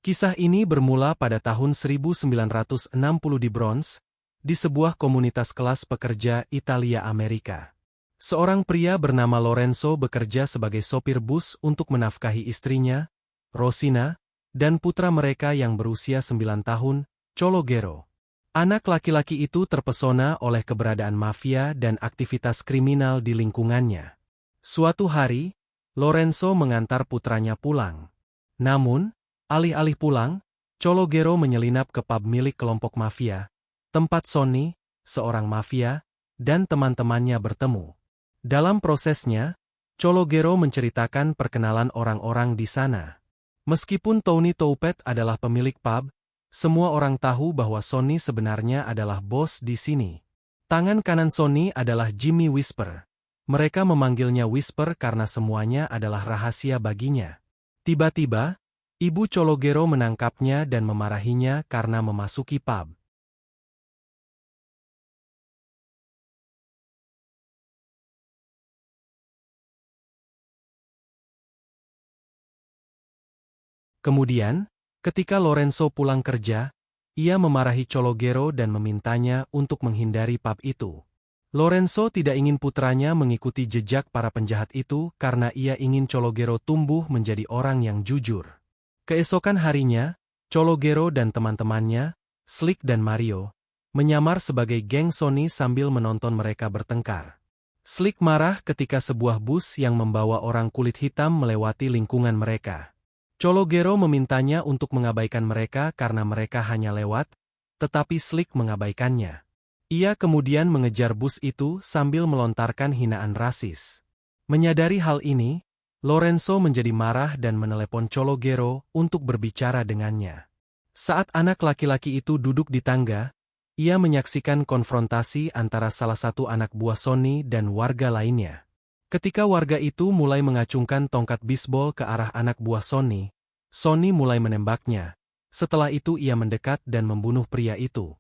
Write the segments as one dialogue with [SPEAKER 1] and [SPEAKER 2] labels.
[SPEAKER 1] Kisah ini bermula pada tahun 1960 di Bronx, di sebuah komunitas kelas pekerja Italia Amerika. Seorang pria bernama Lorenzo bekerja sebagai sopir bus untuk menafkahi istrinya, Rosina, dan putra mereka yang berusia 9 tahun, Cholo Guerro. Anak laki-laki itu terpesona oleh keberadaan mafia dan aktivitas kriminal di lingkungannya. Suatu hari, Lorenzo mengantar putranya pulang. Namun, alih-alih pulang, Cholo Guerro menyelinap ke pub milik kelompok mafia, tempat Sonny, seorang mafia, dan teman-temannya bertemu. Dalam prosesnya, Cholo Guerro menceritakan perkenalan orang-orang di sana. Meskipun Tony Toupet adalah pemilik pub, semua orang tahu bahwa Sonny sebenarnya adalah bos di sini. Tangan kanan Sonny adalah Jimmy Whisper. Mereka memanggilnya Whisper karena semuanya adalah rahasia baginya. Tiba-tiba, ibu Cholo Guerro menangkapnya dan memarahinya karena memasuki pub. Kemudian, ketika Lorenzo pulang kerja, ia memarahi Cholo Guerro dan memintanya untuk menghindari pub itu. Lorenzo tidak ingin putranya mengikuti jejak para penjahat itu karena ia ingin Cholo Guerro tumbuh menjadi orang yang jujur. Keesokan harinya, Cholo Guerro dan teman-temannya, Slick dan Mario, menyamar sebagai geng Sonny sambil menonton mereka bertengkar. Slick marah ketika sebuah bus yang membawa orang kulit hitam melewati lingkungan mereka. Cholo Guerro memintanya untuk mengabaikan mereka karena mereka hanya lewat, tetapi Slick mengabaikannya. Ia kemudian mengejar bus itu sambil melontarkan hinaan rasis. Menyadari hal ini, Lorenzo menjadi marah dan menelepon Cholo Guerro untuk berbicara dengannya. Saat anak laki-laki itu duduk di tangga, ia menyaksikan konfrontasi antara salah satu anak buah Sonny dan warga lainnya. Ketika warga itu mulai mengacungkan tongkat bisbol ke arah anak buah Sonny, Sonny mulai menembaknya. Setelah itu ia mendekat dan membunuh pria itu.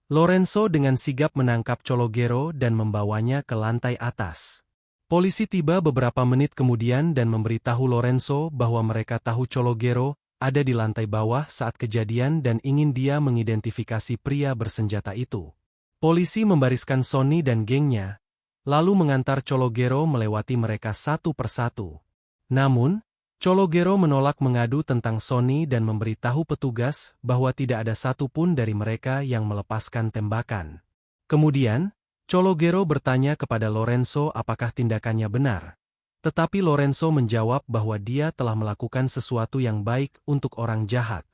[SPEAKER 1] Lorenzo dengan sigap menangkap Cholo Guerro dan membawanya ke lantai atas. Polisi tiba beberapa menit kemudian dan memberitahu Lorenzo bahwa mereka tahu Cholo Guerro ada di lantai bawah saat kejadian dan ingin dia mengidentifikasi pria bersenjata itu. Polisi membariskan Sonny dan gengnya, lalu mengantar Cholo Guerro melewati mereka satu persatu. Namun, Cholo Guerro menolak mengadu tentang Sonny dan memberitahu petugas bahwa tidak ada satupun dari mereka yang melepaskan tembakan. Kemudian, Cholo Guerro bertanya kepada Lorenzo apakah tindakannya benar. Tetapi Lorenzo menjawab bahwa dia telah melakukan sesuatu yang baik untuk orang jahat.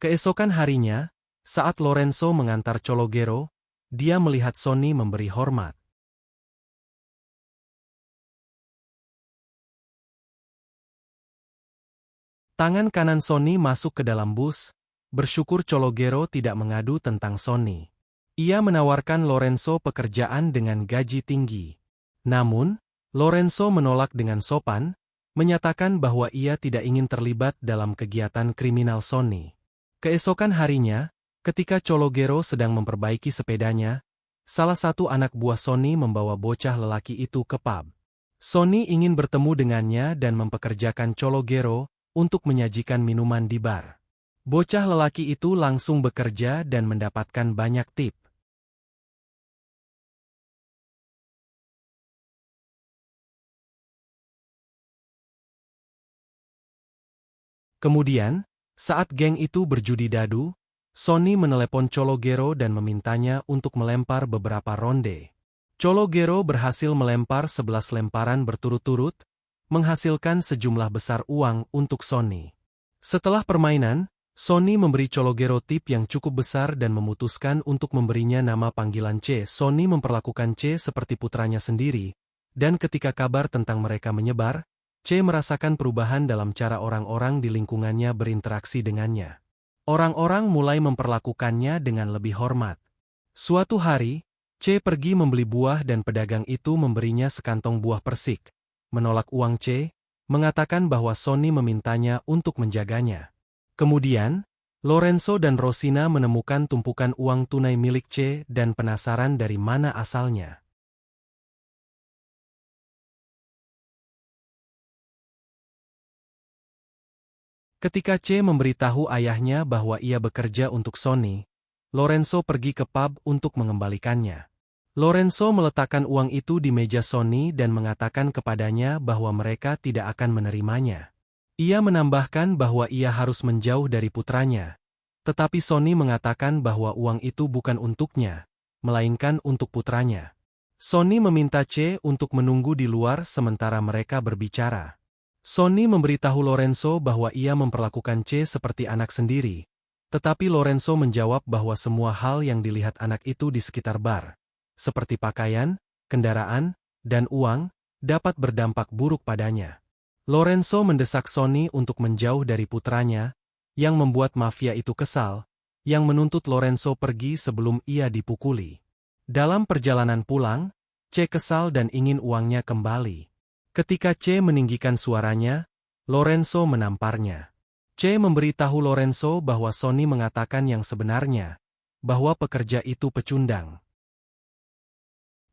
[SPEAKER 1] Keesokan harinya, saat Lorenzo mengantar Cholo Guerro, dia melihat Sonny memberi hormat. Tangan kanan Sonny masuk ke dalam bus, bersyukur Cholo Guerro tidak mengadu tentang Sonny. Ia menawarkan Lorenzo pekerjaan dengan gaji tinggi. Namun, Lorenzo menolak dengan sopan, menyatakan bahwa ia tidak ingin terlibat dalam kegiatan kriminal Sonny. Keesokan harinya, ketika Cholo Guerro sedang memperbaiki sepedanya, salah satu anak buah Sonny membawa bocah lelaki itu ke pub. Sonny ingin bertemu dengannya dan mempekerjakan Cholo Guerro untuk menyajikan minuman di bar. Bocah lelaki itu langsung bekerja dan mendapatkan banyak tip. Kemudian, saat geng itu berjudi dadu, Sonny menelepon Cholo Guerro dan memintanya untuk melempar beberapa ronde. Cholo Guerro berhasil melempar 11 lemparan berturut-turut, menghasilkan sejumlah besar uang untuk Sonny. Setelah permainan, Sonny memberi Cholo Guerro tip yang cukup besar dan memutuskan untuk memberinya nama panggilan C. Sonny memperlakukan C seperti putranya sendiri, dan ketika kabar tentang mereka menyebar, C merasakan perubahan dalam cara orang-orang di lingkungannya berinteraksi dengannya. Orang-orang mulai memperlakukannya dengan lebih hormat. Suatu hari, C pergi membeli buah dan pedagang itu memberinya sekantong buah persik. Menolak uang C, mengatakan bahwa Sonny memintanya untuk menjaganya. Kemudian, Lorenzo dan Rosina menemukan tumpukan uang tunai milik C dan penasaran dari mana asalnya. Ketika C memberitahu ayahnya bahwa ia bekerja untuk Sony, Lorenzo pergi ke pub untuk mengembalikannya. Lorenzo meletakkan uang itu di meja Sony dan mengatakan kepadanya bahwa mereka tidak akan menerimanya. Ia menambahkan bahwa ia harus menjauh dari putranya. Tetapi Sony mengatakan bahwa uang itu bukan untuknya, melainkan untuk putranya. Sony meminta C untuk menunggu di luar sementara mereka berbicara. Sony memberitahu Lorenzo bahwa ia memperlakukan C seperti anak sendiri, tetapi Lorenzo menjawab bahwa semua hal yang dilihat anak itu di sekitar bar, seperti pakaian, kendaraan, dan uang, dapat berdampak buruk padanya. Lorenzo mendesak Sony untuk menjauh dari putranya, yang membuat mafia itu kesal, yang menuntut Lorenzo pergi sebelum ia dipukuli. Dalam perjalanan pulang, C kesal dan ingin uangnya kembali. Ketika C meninggikan suaranya, Lorenzo menamparnya. C memberitahu Lorenzo bahwa Sony mengatakan yang sebenarnya, bahwa pekerja itu pecundang.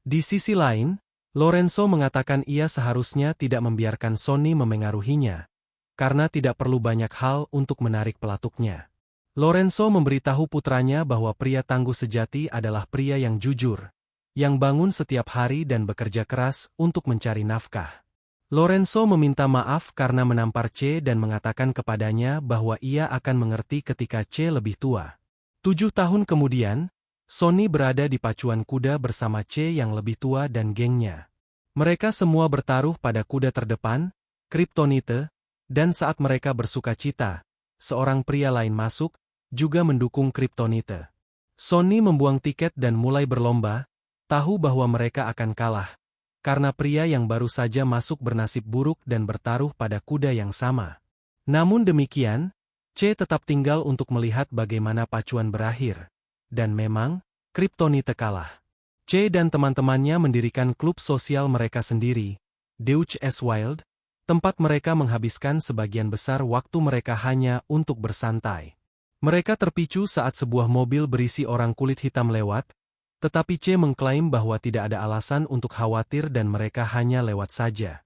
[SPEAKER 1] Di sisi lain, Lorenzo mengatakan ia seharusnya tidak membiarkan Sony memengaruhinya, karena tidak perlu banyak hal untuk menarik pelatuknya. Lorenzo memberitahu putranya bahwa pria tangguh sejati adalah pria yang jujur, yang bangun setiap hari dan bekerja keras untuk mencari nafkah. Lorenzo meminta maaf karena menampar C dan mengatakan kepadanya bahwa ia akan mengerti ketika C lebih tua. 7 tahun kemudian, Sony berada di pacuan kuda bersama C yang lebih tua dan gengnya. Mereka semua bertaruh pada kuda terdepan, Kryptonite, dan saat mereka bersuka cita, seorang pria lain masuk, juga mendukung Kryptonite. Sony membuang tiket dan mulai berlomba, tahu bahwa mereka akan kalah. Karena pria yang baru saja masuk bernasib buruk dan bertaruh pada kuda yang sama. Namun demikian, C tetap tinggal untuk melihat bagaimana pacuan berakhir. Dan memang, Kryptonite kalah. C dan teman-temannya mendirikan klub sosial mereka sendiri, Deutsche Wild, tempat mereka menghabiskan sebagian besar waktu mereka hanya untuk bersantai. Mereka terpicu saat sebuah mobil berisi orang kulit hitam lewat, tetapi C mengklaim bahwa tidak ada alasan untuk khawatir dan mereka hanya lewat saja.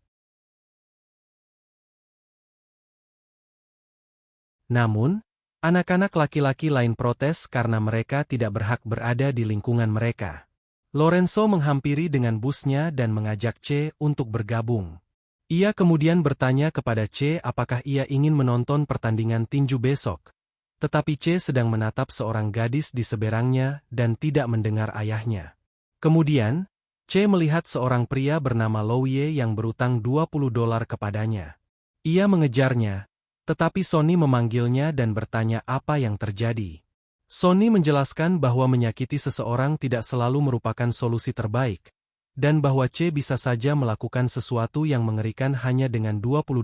[SPEAKER 1] Namun, anak-anak laki-laki lain protes karena mereka tidak berhak berada di lingkungan mereka. Lorenzo menghampiri dengan busnya dan mengajak C untuk bergabung. Ia kemudian bertanya kepada C apakah ia ingin menonton pertandingan tinju besok. Tetapi C sedang menatap seorang gadis di seberangnya dan tidak mendengar ayahnya. Kemudian, C melihat seorang pria bernama Louie yang berutang $20 kepadanya. Ia mengejarnya, tetapi Sony memanggilnya dan bertanya apa yang terjadi. Sony menjelaskan bahwa menyakiti seseorang tidak selalu merupakan solusi terbaik, dan bahwa C bisa saja melakukan sesuatu yang mengerikan hanya dengan $20,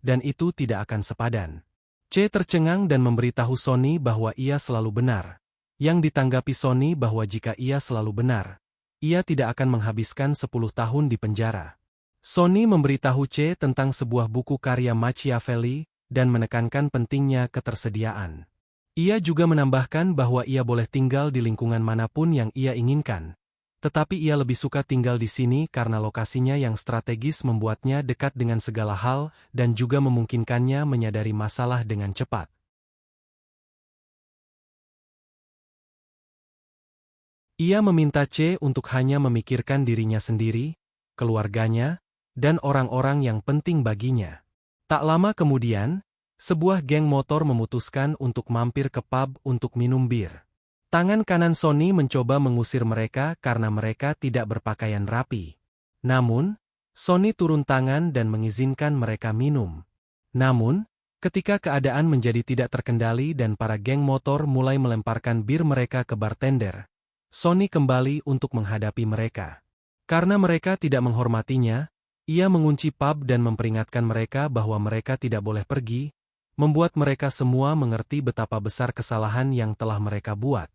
[SPEAKER 1] dan itu tidak akan sepadan. C tercengang dan memberitahu Sony bahwa ia selalu benar. Yang ditanggapi Sony bahwa jika ia selalu benar, ia tidak akan menghabiskan 10 tahun di penjara. Sony memberitahu C tentang sebuah buku karya Machiavelli dan menekankan pentingnya ketersediaan. Ia juga menambahkan bahwa ia boleh tinggal di lingkungan manapun yang ia inginkan. Tetapi ia lebih suka tinggal di sini karena lokasinya yang strategis membuatnya dekat dengan segala hal dan juga memungkinkannya menyadari masalah dengan cepat. Ia meminta C untuk hanya memikirkan dirinya sendiri, keluarganya, dan orang-orang yang penting baginya. Tak lama kemudian, sebuah geng motor memutuskan untuk mampir ke pub untuk minum bir. Tangan kanan Sony mencoba mengusir mereka karena mereka tidak berpakaian rapi. Namun, Sony turun tangan dan mengizinkan mereka minum. Namun, ketika keadaan menjadi tidak terkendali dan para geng motor mulai melemparkan bir mereka ke bartender, Sony kembali untuk menghadapi mereka. Karena mereka tidak menghormatinya, ia mengunci pub dan memperingatkan mereka bahwa mereka tidak boleh pergi, membuat mereka semua mengerti betapa besar kesalahan yang telah mereka buat.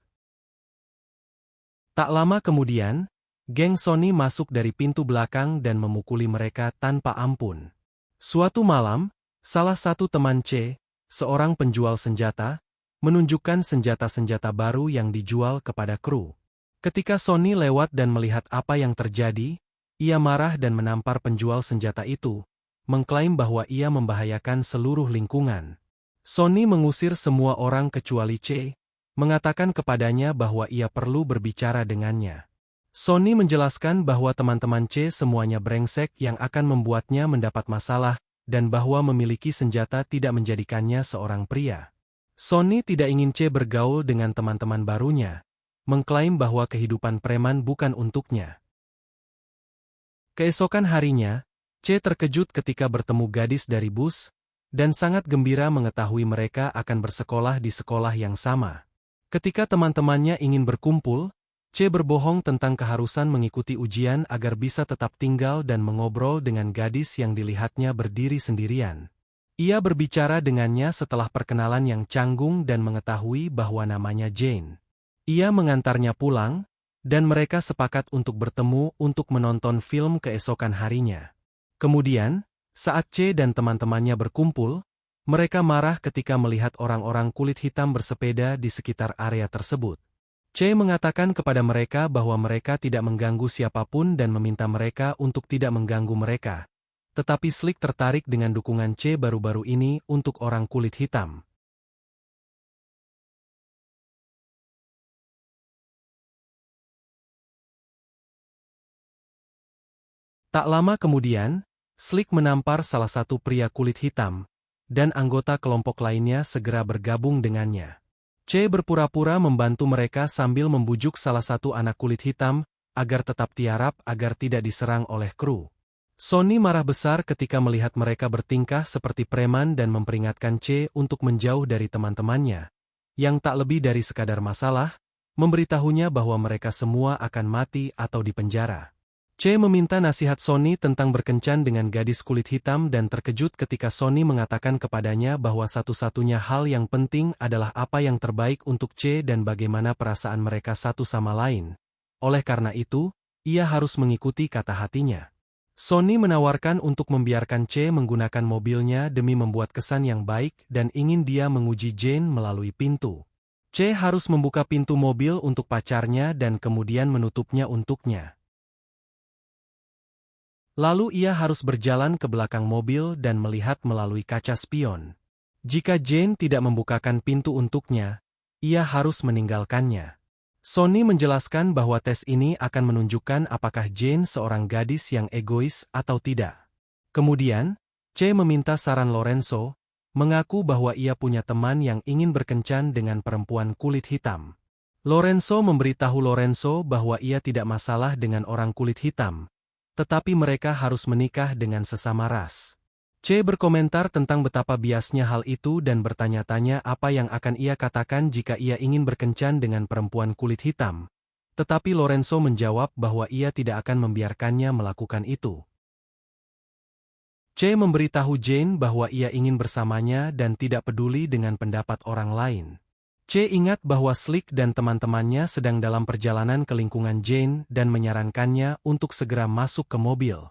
[SPEAKER 1] Tak lama kemudian, geng Sony masuk dari pintu belakang dan memukuli mereka tanpa ampun. Suatu malam, salah satu teman C, seorang penjual senjata, menunjukkan senjata-senjata baru yang dijual kepada kru. Ketika Sony lewat dan melihat apa yang terjadi, ia marah dan menampar penjual senjata itu, mengklaim bahwa ia membahayakan seluruh lingkungan. Sonny mengusir semua orang kecuali Che, mengatakan kepadanya bahwa ia perlu berbicara dengannya. Sonny menjelaskan bahwa teman-teman Che semuanya brengsek yang akan membuatnya mendapat masalah, dan bahwa memiliki senjata tidak menjadikannya seorang pria. Sonny tidak ingin Che bergaul dengan teman-teman barunya, mengklaim bahwa kehidupan preman bukan untuknya. Keesokan harinya, Che terkejut ketika bertemu gadis dari bus, dan sangat gembira mengetahui mereka akan bersekolah di sekolah yang sama. Ketika teman-temannya ingin berkumpul, Che berbohong tentang keharusan mengikuti ujian agar bisa tetap tinggal dan mengobrol dengan gadis yang dilihatnya berdiri sendirian. Ia berbicara dengannya setelah perkenalan yang canggung dan mengetahui bahwa namanya Jane. Ia mengantarnya pulang, dan mereka sepakat untuk bertemu untuk menonton film keesokan harinya. Kemudian, saat Che dan teman-temannya berkumpul, mereka marah ketika melihat orang-orang kulit hitam bersepeda di sekitar area tersebut. Che mengatakan kepada mereka bahwa mereka tidak mengganggu siapapun dan meminta mereka untuk tidak mengganggu mereka. Tetapi Slick tertarik dengan dukungan Che baru-baru ini untuk orang kulit hitam. Tak lama kemudian, Slick menampar salah satu pria kulit hitam, dan anggota kelompok lainnya segera bergabung dengannya. Che berpura-pura membantu mereka sambil membujuk salah satu anak kulit hitam agar tetap tiarap agar tidak diserang oleh kru. Sonny marah besar ketika melihat mereka bertingkah seperti preman dan memperingatkan Che untuk menjauh dari teman-temannya, yang tak lebih dari sekadar masalah, memberitahunya bahwa mereka semua akan mati atau dipenjara. Che meminta nasihat Sonny tentang berkencan dengan gadis kulit hitam dan terkejut ketika Sonny mengatakan kepadanya bahwa satu-satunya hal yang penting adalah apa yang terbaik untuk Che dan bagaimana perasaan mereka satu sama lain. Oleh karena itu, ia harus mengikuti kata hatinya. Sonny menawarkan untuk membiarkan Che menggunakan mobilnya demi membuat kesan yang baik dan ingin dia menguji Jane melalui pintu. Che harus membuka pintu mobil untuk pacarnya dan kemudian menutupnya untuknya. Lalu ia harus berjalan ke belakang mobil dan melihat melalui kaca spion. Jika Jane tidak membukakan pintu untuknya, ia harus meninggalkannya. Sonny menjelaskan bahwa tes ini akan menunjukkan apakah Jane seorang gadis yang egois atau tidak. Kemudian, Che meminta saran Lorenzo, mengaku bahwa ia punya teman yang ingin berkencan dengan perempuan kulit hitam. Lorenzo memberitahu Lorenzo bahwa ia tidak masalah dengan orang kulit hitam, tetapi mereka harus menikah dengan sesama ras. Che berkomentar tentang betapa biasnya hal itu dan bertanya-tanya apa yang akan ia katakan jika ia ingin berkencan dengan perempuan kulit hitam. Tetapi Lorenzo menjawab bahwa ia tidak akan membiarkannya melakukan itu. Che memberitahu Jane bahwa ia ingin bersamanya dan tidak peduli dengan pendapat orang lain. Che ingat bahwa Slick dan teman-temannya sedang dalam perjalanan ke lingkungan Jane dan menyarankannya untuk segera masuk ke mobil.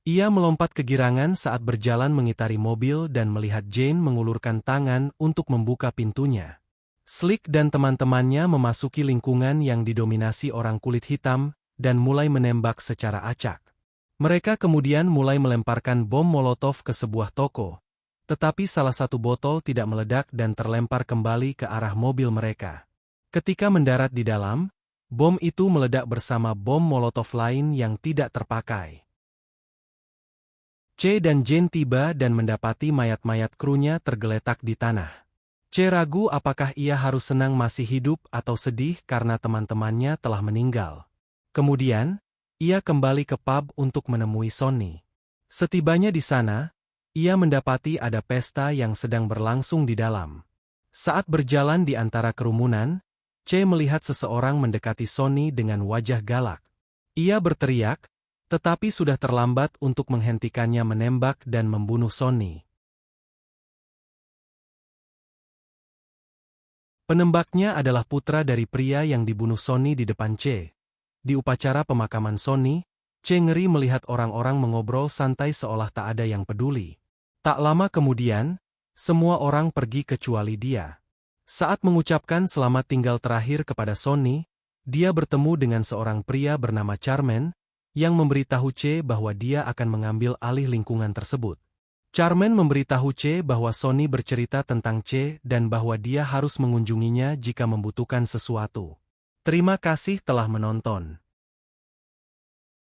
[SPEAKER 1] Ia melompat kegirangan saat berjalan mengitari mobil dan melihat Jane mengulurkan tangan untuk membuka pintunya. Slick dan teman-temannya memasuki lingkungan yang didominasi orang kulit hitam dan mulai menembak secara acak. Mereka kemudian mulai melemparkan bom Molotov ke sebuah toko. Tetapi salah satu botol tidak meledak dan terlempar kembali ke arah mobil mereka. Ketika mendarat di dalam, bom itu meledak bersama bom Molotov lain yang tidak terpakai. Che dan Jane tiba dan mendapati mayat-mayat krunya tergeletak di tanah. Che ragu apakah ia harus senang masih hidup atau sedih karena teman-temannya telah meninggal. Kemudian, ia kembali ke pub untuk menemui Sonny. Setibanya di sana, ia mendapati ada pesta yang sedang berlangsung di dalam. Saat berjalan di antara kerumunan, Che melihat seseorang mendekati Sonny dengan wajah galak. Ia berteriak, tetapi sudah terlambat untuk menghentikannya menembak dan membunuh Sonny. Penembaknya adalah putra dari pria yang dibunuh Sonny di depan Che. Di upacara pemakaman Sonny, Che ngeri melihat orang-orang mengobrol santai seolah tak ada yang peduli. Tak lama kemudian, semua orang pergi kecuali dia. Saat mengucapkan selamat tinggal terakhir kepada Sonny, dia bertemu dengan seorang pria bernama Charmen, yang memberitahu Che bahwa dia akan mengambil alih lingkungan tersebut. Charmaine memberitahu C bahwa Sonny bercerita tentang C dan bahwa dia harus mengunjunginya jika membutuhkan sesuatu. Terima kasih telah menonton.